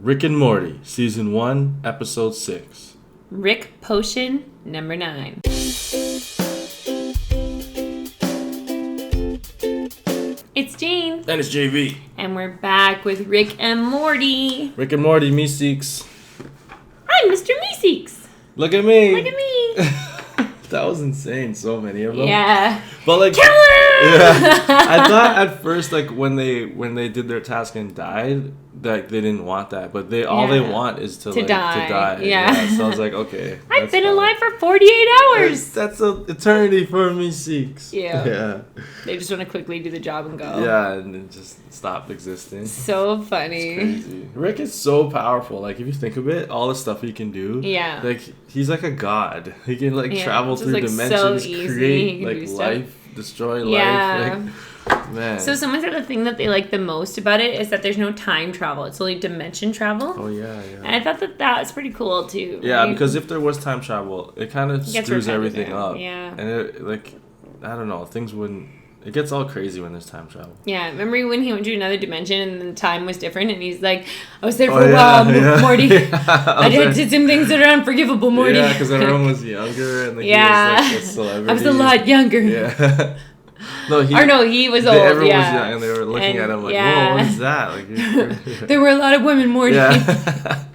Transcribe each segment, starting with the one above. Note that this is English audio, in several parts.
Rick and Morty, Season 1, Episode 6. Rick Potion, number 9. It's Jane. And it's JV. And we're back with Rick and Morty. Rick and Morty, Meeseeks. I'm Mr. Meeseeks. Look at me. Look at me. That was insane. So many of them. Yeah. But like, killer. Yeah. I thought at first, like when they did their task and died, that they didn't want that, but they want is to die. Yeah. So I was like, okay. I've been alive for 48 hours. That's an eternity for Meeseeks. Yeah. Yeah. They just want to quickly do the job and go. Yeah, and then just stop existing. So funny. It's crazy. Rick is so powerful. Like if you think of it, all the stuff he can do. Yeah. Like he's like a god. He can travel through dimensions, so easy. create life, destroy life. Man. So someone said the thing that they like the most about it is that there's no time travel. It's only dimension travel. Oh yeah. And I thought that was pretty cool too. Yeah, right? because if there was time travel, it kind of screws everything up. Yeah. And it I don't know, things wouldn't. It gets all crazy when there's time travel. Yeah, remember when he went to another dimension and the time was different and he's like, I was there for a while, Morty. I did some things that are unforgivable, Morty. Yeah, because everyone was younger and he was like a celebrity. I was a lot younger. Yeah. He was old. Everyone was young and they were looking at him like, whoa, what is that? Like, there were a lot of women, Morty. Yeah.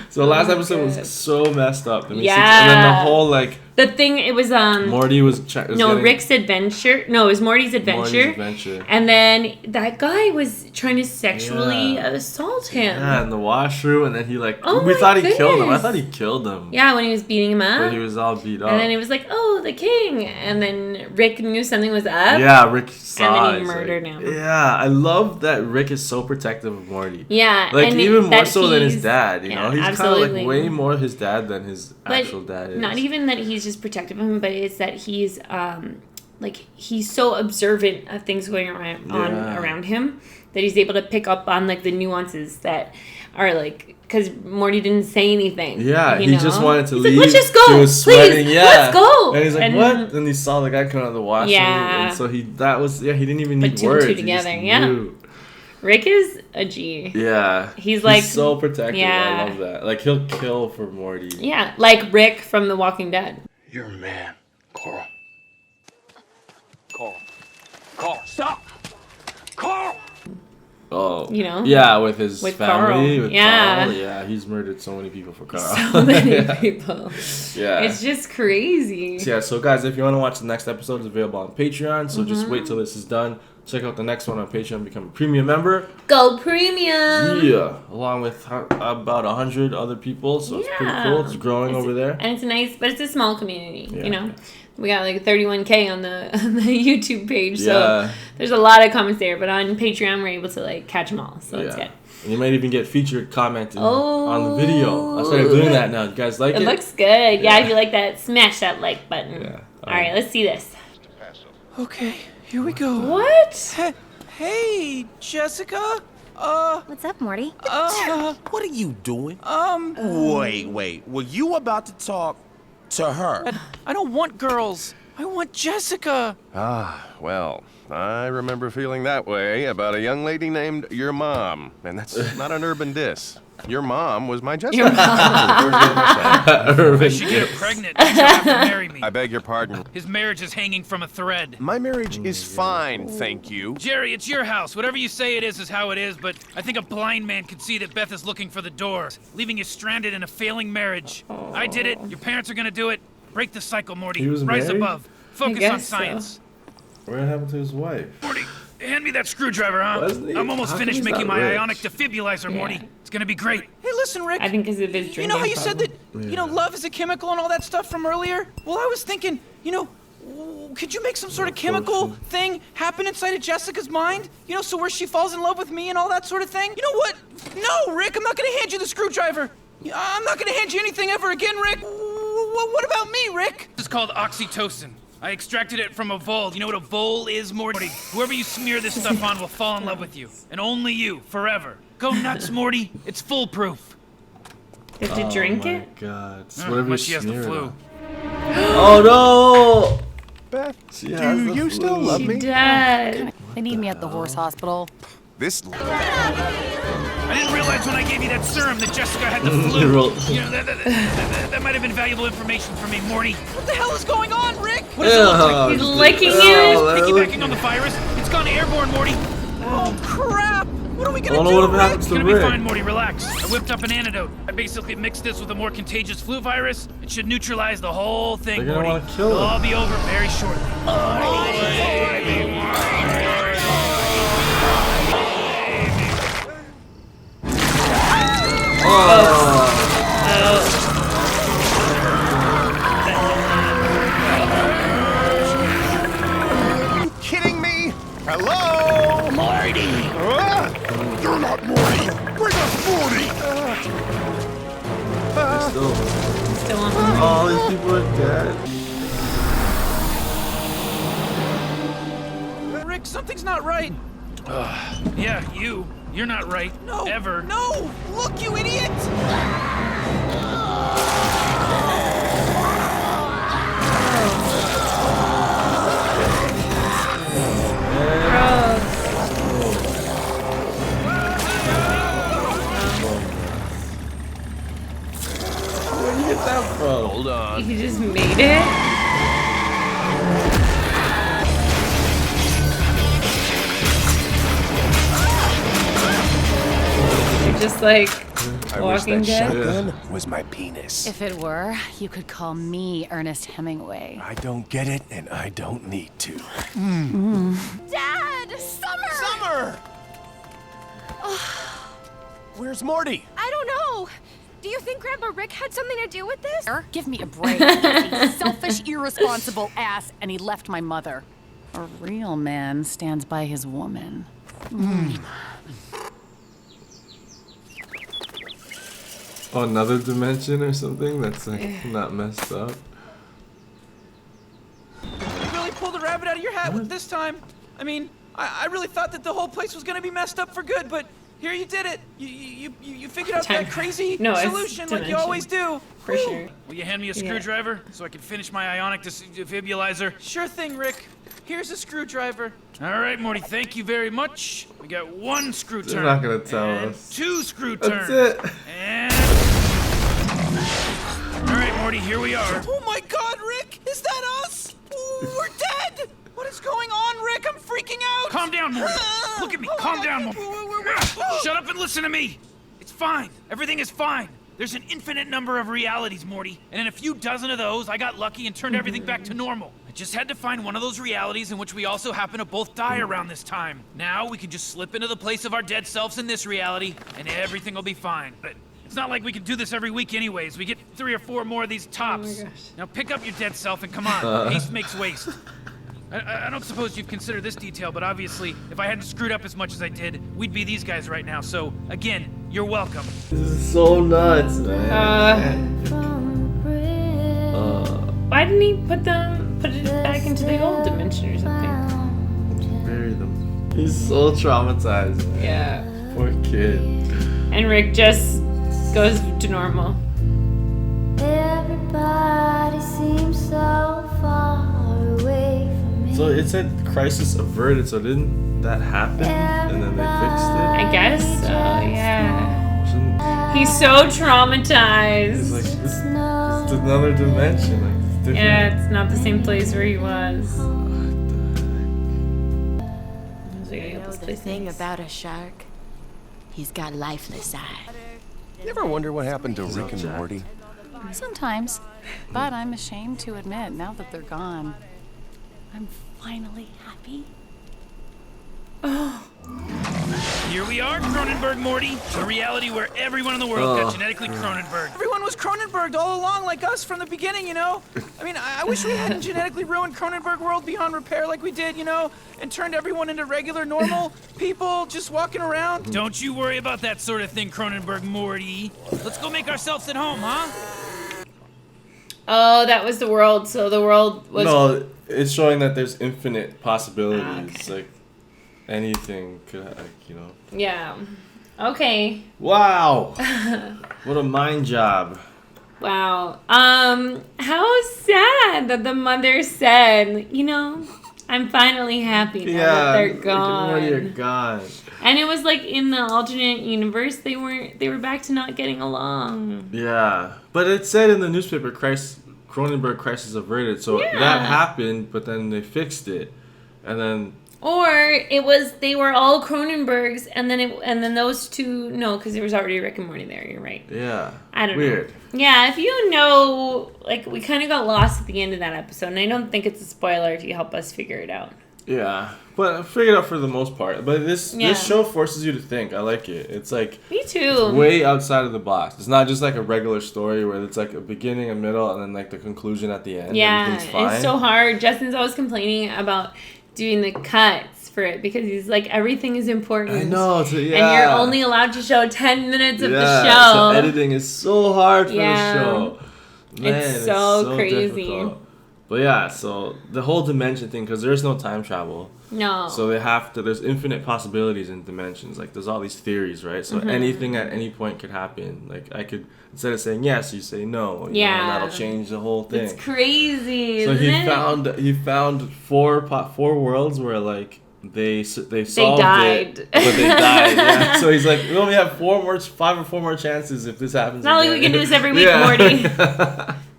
So the last episode was so messed up. And yeah. And then the whole the thing, it was Morty was Rick's adventure. No, it was Morty's adventure. And then that guy was trying to sexually assault him. Yeah, in the washroom, and then he we thought he killed him. I thought he killed him. Yeah, when he was beating him up. But he was all beat up. And then he was like, "Oh, the king." And then Rick knew something was up. Yeah, Rick saw. And then he murdered him. Yeah, I love that Rick is so protective of Morty. Yeah, like even more so than his dad. You know, he's kind of like way more his dad than his actual dad is. Not even that he's just protective of him, but it's that he's he's so observant of things going around him that he's able to pick up on the nuances that are because Morty didn't say anything. Yeah, he just wanted to leave. Like, let's just go. He was sweating. Please, yeah, let's go. And he's like, what? Then he saw the guy come out of the washroom. Yeah. And so he didn't even need two words. and two together. Knew. Rick is a G. Yeah. He's so protective. Yeah. I love that. Like he'll kill for Morty. Yeah, like Rick from The Walking Dead. You're a man, Carl. Carl, stop! Carl! Oh, yeah, with his family, Carl. with Carl. Yeah, he's murdered so many people for Carl. So many people. Yeah, it's just crazy. So guys, if you want to watch the next episode, it's available on Patreon. So just wait till this is done. Check out the next one on Patreon. Become a premium member. Go premium! Yeah, along with about 100 other people. So it's pretty cool. It's growing over there, and it's nice, but it's a small community. Yeah. We got 31K on the YouTube page, so there's a lot of comments there. But on Patreon, we're able to catch them all, so it's good. And you might even get featured commenting on the video. I started doing that now. You guys like it? It looks good. Yeah, if you like that, smash that like button. Yeah. All right, let's see this. Okay, here we go. What? Hey, Jessica. What's up, Morty? What are you doing? Wait. Were you about to talk to her? I don't want girls. I want Jessica. Well, I remember feeling that way about a young lady named your mom. And that's not an urban diss. Your mom was my Jessica. I should get her pregnant and she'll have to marry me. I beg your pardon. His marriage is hanging from a thread. My marriage is fine, thank you. Jerry, it's your house. Whatever you say it is how it is, but I think a blind man could see that Beth is looking for the door, leaving you stranded in a failing marriage. I did it. Your parents are gonna do it. Break the cycle, Morty. He was Rise married? above. Focus on science. What happened to his wife? Morty, hand me that screwdriver, huh? I'm almost finished making my ionic defibrillator, Morty. It's gonna be great. Hey, listen, Rick. I think because of his drinking. You know how you said that, love is a chemical and all that stuff from earlier? Well, I was thinking, could you make some sort of chemical thing happen inside of Jessica's mind? So where she falls in love with me and all that sort of thing? You know what? No, Rick, I'm not gonna hand you the screwdriver. I'm not gonna hand you anything ever again, Rick. What about me, Rick? This is called oxytocin. I extracted it from a vole. You know what a vole is, Morty? Whoever you smear this stuff on will fall in love with you. And only you, forever. Go nuts, Morty. It's foolproof. You have to drink it? Oh my god. It's whatever she has the flu. Oh no! Beth, do you still love me? She does. They need me at the horse hospital. This... I didn't realize when I gave you that serum that Jessica had the flu. You know, that might have been valuable information for me, Morty. What the hell is going on, Rick? What does it look like? He's licking you. Piggybacking on the virus. It's gone airborne, Morty. Oh, crap. What are we gonna do, what Rick? happens It's to gonna Rick. be fine, Morty. Relax. I whipped up an antidote. I basically mixed this with a more contagious flu virus. It should neutralize the whole thing, They're gonna Morty. wanna kill It'll him. all be over very shortly. Are you kidding me? Hello? Morty! You're not Morty! Bring us Morty! Still on him. All these people are dead. Rick, something's not right. Yeah, you're not right. No. Ever. No! Look, you idiot! Where did you get that from? Hold on. He just made it. You're just like I wish Walking that Dead. shotgun was my penis. If it were, you could call me Ernest Hemingway. I don't get it, and I don't need to. Dad! Summer! Summer! Where's Morty? I don't know. Do you think Grandpa Rick had something to do with this? Give me a break. He's a selfish, irresponsible ass, and he left my mother. A real man stands by his woman. Oh, another dimension or something that's like not messed up. You really pulled a rabbit out of your hat with this time. I mean, I really thought that the whole place was gonna be messed up for good, but here you did it. You figured out that crazy solution like you always do. For sure. Will you hand me a screwdriver so I can finish my ionic defibrillator? Sure thing, Rick. Here's a screwdriver. All right, Morty, thank you very much. We got one screw turn. They're not gonna tell and us. Two screw That's turns. it. And... All right, Morty, here we are. Oh my God, Rick! Is that us? We're dead! What is going on, Rick? I'm freaking out! Calm down, Morty. Look at me. Oh, Calm my down, God. Morty. Shut up and listen to me. It's fine. Everything is fine. There's an infinite number of realities, Morty. And in a few dozen of those, I got lucky and turned everything back to normal. I just had to find one of those realities in which we also happen to both die around this time. Now we can just slip into the place of our dead selves in this reality, and everything will be fine. But it's not like we can do this every week anyways. We get 3 or 4 more of these tops. Now pick up your dead self and come on. Haste makes waste. I don't suppose you've considered this detail, but obviously, if I hadn't screwed up as much as I did, we'd be these guys right now. So, again, you're welcome. This is so nuts, man. Why didn't he put it back into the old dimension or something? Bury them. He's so traumatized, man. Yeah. Poor kid. And Rick just goes to normal. Everybody seems so far away from me. So it said crisis averted, so didn't that happen? And then they fixed it? I guess so, yeah. Shouldn't- He's so traumatized. It's like, this is another dimension. Like, it's different. Yeah, it's not the same place where he was. You know the thing about a shark? He's got lifeless eyes. You ever wonder what happened to Rick and Morty? Sometimes. But I'm ashamed to admit, now that they're gone, I'm finally happy. Here we are, Cronenberg Morty. A reality where everyone in the world got genetically Cronenberg. Everyone was Cronenberged all along, like us from the beginning, you know? I mean, I wish we hadn't genetically ruined Cronenberg world beyond repair like we did, you know? And turned everyone into regular, normal people just walking around. Don't you worry about that sort of thing, Cronenberg Morty. Let's go make ourselves at home, huh? Oh, that was the world. So the world was. No, it's showing that there's infinite possibilities. Like, anything could, like, you know. Yeah. Okay. Wow. What a mind job. Wow. How sad that the mother said, you know, I'm finally happy now that they're gone. Rick and Morty are gone. And it was like in the alternate universe, they were back to not getting along. Yeah. But it said in the newspaper, Cronenberg crisis averted. So that happened, but then they fixed it. And then... Or it was they were all Cronenbergs, and then those two because there was already Rick and Morty there. You're right. Yeah. I don't know. Weird. Yeah, if you know, like we kind of got lost at the end of that episode, and I don't think it's a spoiler if you help us figure it out. Yeah, but I figured it out for the most part. But this show forces you to think. I like it. It's like me too. It's way outside of the box. It's not just like a regular story where it's like a beginning, a middle, and then like the conclusion at the end. Yeah, Everything's fine. It's so hard. Justin's always complaining about doing the cuts for it because he's like everything is important. I know, and you're only allowed to show 10 minutes of the show. So editing is so hard for the show. Man, it's so crazy. Difficult. But yeah, so the whole dimension thing, because there's no time travel. No. So there's infinite possibilities in dimensions. Like there's all these theories, right? So anything at any point could happen. Like I could, instead of saying yes, you say no. You know, and that'll change the whole thing. It's crazy. So he found four worlds where like they solved it, but they died. Yeah. So he's like, we only have 5 or 4 more chances if this happens. Not like we can do this every week, Morty.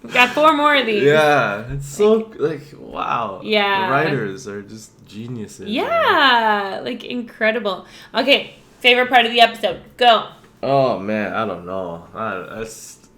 We've got 4 more of these. Yeah, it's so like wow. Yeah, the writers are just geniuses. Yeah, like incredible. Okay, favorite part of the episode. Go. Oh man, I don't know.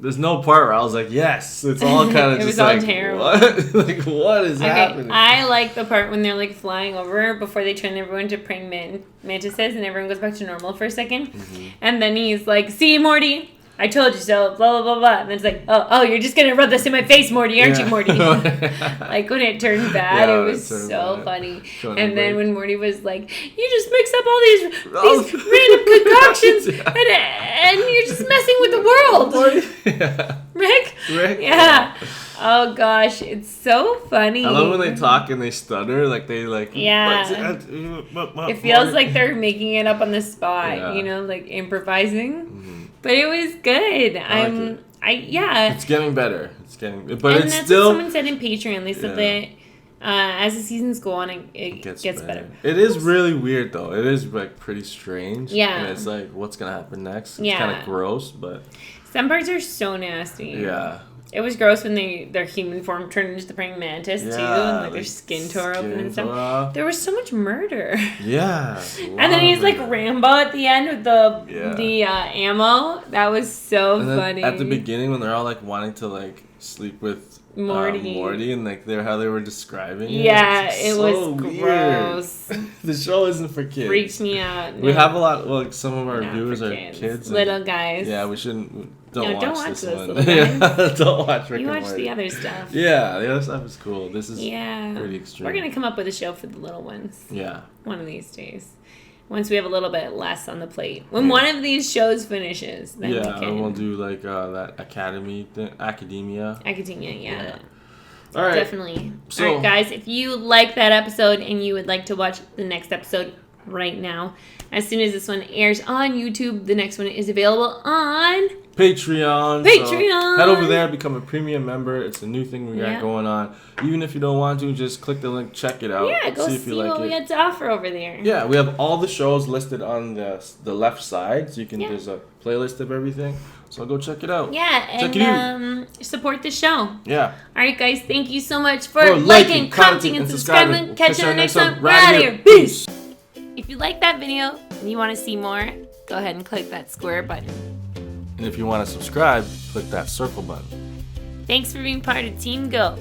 There's no part where I was like, yes. It's all kind of just like, terrible. What? Like, what is happening? I like the part when they're like flying over before they turn everyone to praying mantises and everyone goes back to normal for a second. Mm-hmm. And then he's like, see, Morty? I told you so, blah, blah, blah, blah. And then it's like, oh, you're just going to rub this in my face, Morty, aren't you, Morty? Like, when it turned bad, it was so funny. And then when Morty was like, you just mixed up all these random concoctions, and you're just messing with the world. Rick? Yeah. Oh, gosh, it's so funny. I love when they talk and they stutter, like they like... Yeah. It feels like they're making it up on the spot, you know, like improvising. Mm-hmm. But it was good. It's getting better. But and it's that's still. What someone said in Patreon. They said that as the seasons go on, it gets better. It is really weird though. It is like pretty strange. Yeah. And it's like, what's gonna happen next? It's kind of gross, but. Some parts are so nasty. Yeah. It was gross when their human form turned into the praying mantis too, and like their skin tore open and stuff. There was so much murder. Yeah. And then he's like Rambo at the end with the ammo. That was so funny. At the beginning when they're all like wanting to like sleep with Morty and like how they were describing it. Yeah, it was gross. The show isn't for kids. Freaks me out. No. We have a lot. Well, some of our viewers are kids. Little guys. Yeah, we shouldn't. Don't watch this one. Don't watch Rick and Morty. You watch the other stuff. Yeah, the other stuff is cool. This is pretty extreme. We're gonna come up with a show for the little ones. Yeah. One of these days. Once we have a little bit less on the plate. When one of these shows finishes, then we can. And we'll do like that academia. Academia, yeah. All right. Definitely. So, all right, guys, if you like that episode and you would like to watch the next episode right now, as soon as this one airs on YouTube, the next one is available on Patreon. So head over there, become a premium member. It's a new thing we got going on. Even if you don't want to, just click the link, check it out. Yeah, go see if you like what we got to offer over there. Yeah, we have all the shows listed on the left side, so you can there's a playlist of everything. So go check it out. Yeah, and support the show. Yeah. All right, guys, thank you so much for liking, commenting, and subscribing. Catch you on the next one. Right here. Peace. If you like that video and you want to see more, go ahead and click that square button. And if you want to subscribe, click that circle button. Thanks for being part of Team Go.